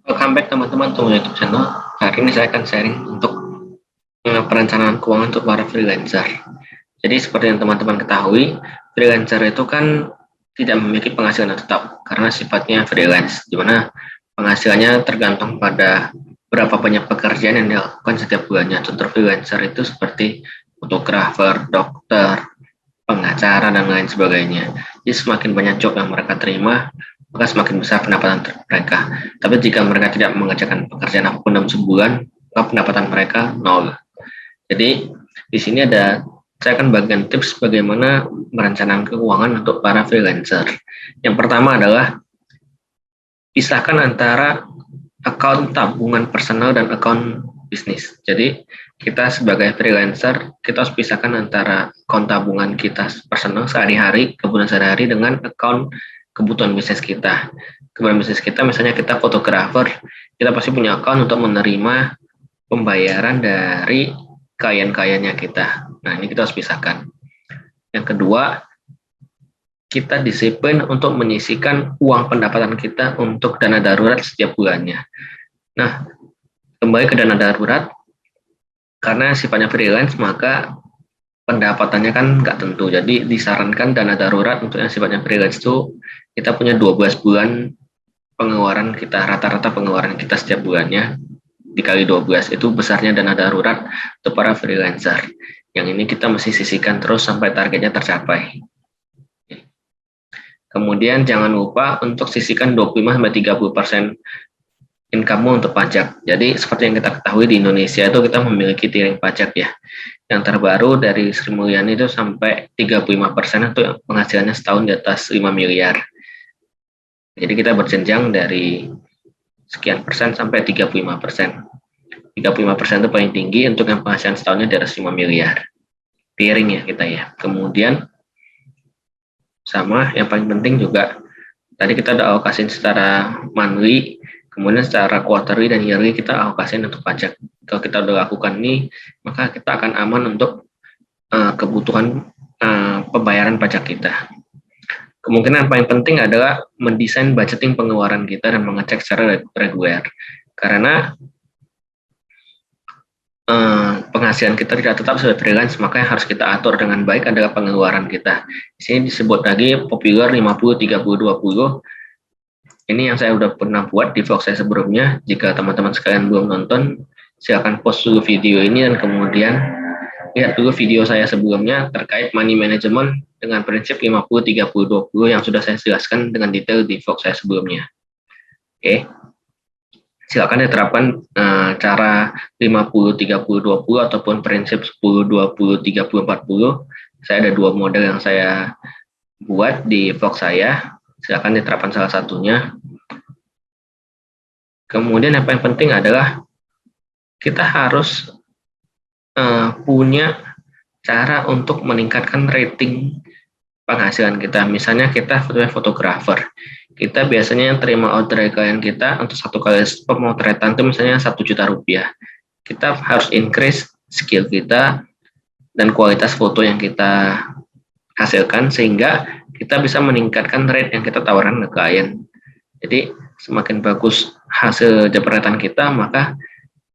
Welcome back teman-teman to YouTube channel. Hari ini saya akan sharing untuk perencanaan keuangan untuk para freelancer. Jadi seperti yang teman-teman ketahui, freelancer itu kan tidak memiliki penghasilan yang tetap karena sifatnya freelance, di mana penghasilannya tergantung pada berapa banyak pekerjaan yang dilakukan setiap bulannya. Contoh freelancer itu seperti fotografer, dokter, pengacara, dan lain sebagainya. Jadi semakin banyak job yang mereka terima, maka semakin besar pendapatan mereka. Tapi jika mereka tidak mengerjakan pekerjaan apapun dalam sebulan, maka pendapatan mereka nol. Jadi di sini saya akan bagikan tips bagaimana merencanakan keuangan untuk para freelancer. Yang pertama adalah pisahkan antara akun tabungan personal dan akun bisnis. Jadi kita sebagai freelancer, kita harus pisahkan antara akun tabungan kita personal sehari-hari, kebutuhan sehari-hari dengan akun kebutuhan bisnis kita. Kebutuhan bisnis kita, misalnya kita fotografer, kita pasti punya akun untuk menerima pembayaran dari klien-kliennya kita. Nah, ini kita harus pisahkan. Yang kedua, kita disiplin untuk menyisihkan uang pendapatan kita untuk dana darurat setiap bulannya. Nah, kembali ke dana darurat, karena sifatnya freelance, maka pendapatannya kan nggak tentu. Jadi disarankan dana darurat untuk yang sifatnya freelance itu kita punya 12 bulan pengeluaran kita, rata-rata pengeluaran kita setiap bulannya dikali 12, itu besarnya dana darurat untuk para freelancer. Yang ini kita mesti sisihkan terus sampai targetnya tercapai. Kemudian jangan lupa untuk sisihkan 25-30% income untuk pajak. Jadi seperti yang kita ketahui di Indonesia itu kita memiliki tiering pajak ya. Yang terbaru dari Sri Mulyani itu sampai 35% itu penghasilannya setahun di atas 5 miliar. Jadi kita berjenjang dari sekian persen sampai 35%. 35% itu paling tinggi untuk yang penghasilan setahunnya di atas 5 miliar. Tiering ya kita ya. Kemudian sama yang paling penting juga tadi kita udah alokasiin secara monthly, kemudian secara quarterly dan yearly kita alokasiin untuk pajak. Kalau kita udah lakukan ini, maka kita akan aman untuk kebutuhan pembayaran pajak kita. Kemungkinan paling penting adalah mendesain budgeting pengeluaran kita dan mengecek secara reguler. Karena penghasilan kita tidak tetap sebagai freelance, maka yang harus kita atur dengan baik adalah pengeluaran kita. Di sini disebut lagi popular 50-30-20. Ini yang saya udah pernah buat di vlog saya sebelumnya. Jika teman-teman sekalian belum nonton, silakan pause dulu video ini dan kemudian lihat dulu video saya sebelumnya terkait money management dengan prinsip 50-30-20 yang sudah saya jelaskan dengan detail di vlog saya sebelumnya. Oke. Silakan diterapkan cara 50-30-20 ataupun prinsip 10-20-30-40. Saya ada 2 model yang saya buat di vlog saya. Silakan diterapkan salah satunya. Kemudian yang paling penting adalah kita harus punya cara untuk meningkatkan rating penghasilan kita. Misalnya kita fotografer, kita biasanya terima order dari klien kita untuk satu kali pemotretan itu misalnya 1 juta rupiah. Kita harus increase skill kita dan kualitas foto yang kita hasilkan sehingga kita bisa meningkatkan rate yang kita tawarkan ke klien. Jadi semakin bagus hasil jepretan kita, maka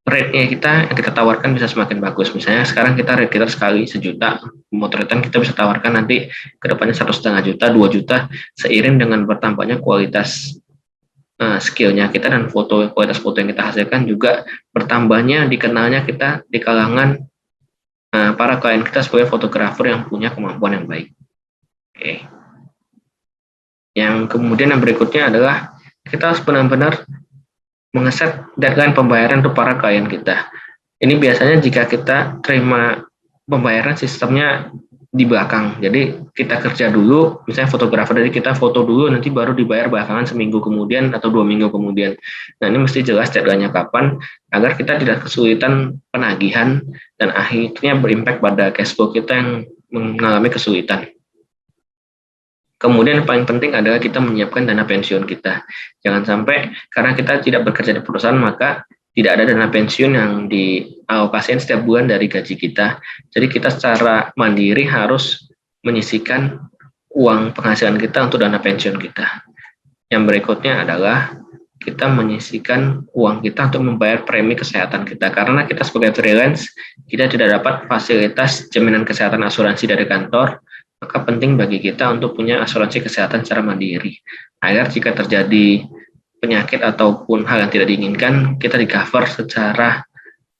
rate-nya kita yang kita tawarkan bisa semakin bagus. Misalnya sekarang kita rate kita sekali 1 juta, pemotretan kita bisa tawarkan nanti ke depannya 1,5 juta, 2 juta, seiring dengan bertambahnya kualitas skillnya kita dan kualitas foto yang kita hasilkan juga bertambahnya dikenalnya kita di kalangan para klien kita sebagai fotografer yang punya kemampuan yang baik. Oke. Yang kemudian yang berikutnya adalah kita harus benar-benar mengeset deadline pembayaran untuk para klien kita. Ini biasanya jika kita terima pembayaran sistemnya di belakang. Jadi kita kerja dulu, misalnya fotografer dari kita foto dulu, nanti baru dibayar belakangan seminggu kemudian atau 2 minggu kemudian. Nah ini mesti jelas deadline-nya kapan, agar kita tidak kesulitan penagihan dan akhirnya berimpact pada cash flow kita yang mengalami kesulitan. Kemudian yang paling penting adalah kita menyiapkan dana pensiun kita. Jangan sampai karena kita tidak bekerja di perusahaan maka tidak ada dana pensiun yang dialokasikan setiap bulan dari gaji kita. Jadi kita secara mandiri harus menyisihkan uang penghasilan kita untuk dana pensiun kita. Yang berikutnya adalah kita menyisihkan uang kita untuk membayar premi kesehatan kita. Karena kita sebagai freelance, kita tidak dapat fasilitas jaminan kesehatan asuransi dari kantor, maka penting bagi kita untuk punya asuransi kesehatan secara mandiri. Agar jika terjadi penyakit ataupun hal yang tidak diinginkan, kita di-cover secara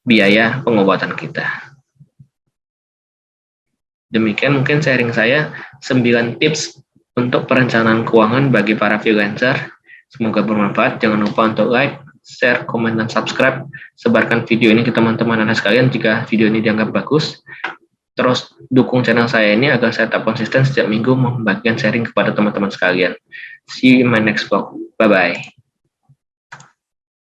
biaya pengobatan kita. Demikian mungkin sharing saya 9 tips untuk perencanaan keuangan bagi para freelancer. Semoga bermanfaat. Jangan lupa untuk like, share, komen, dan subscribe. Sebarkan video ini ke teman-teman Anda sekalian jika video ini dianggap bagus. Terus dukung channel saya ini agar saya tetap konsisten setiap minggu membagikan sharing kepada teman-teman sekalian. See you in my next vlog. Bye-bye.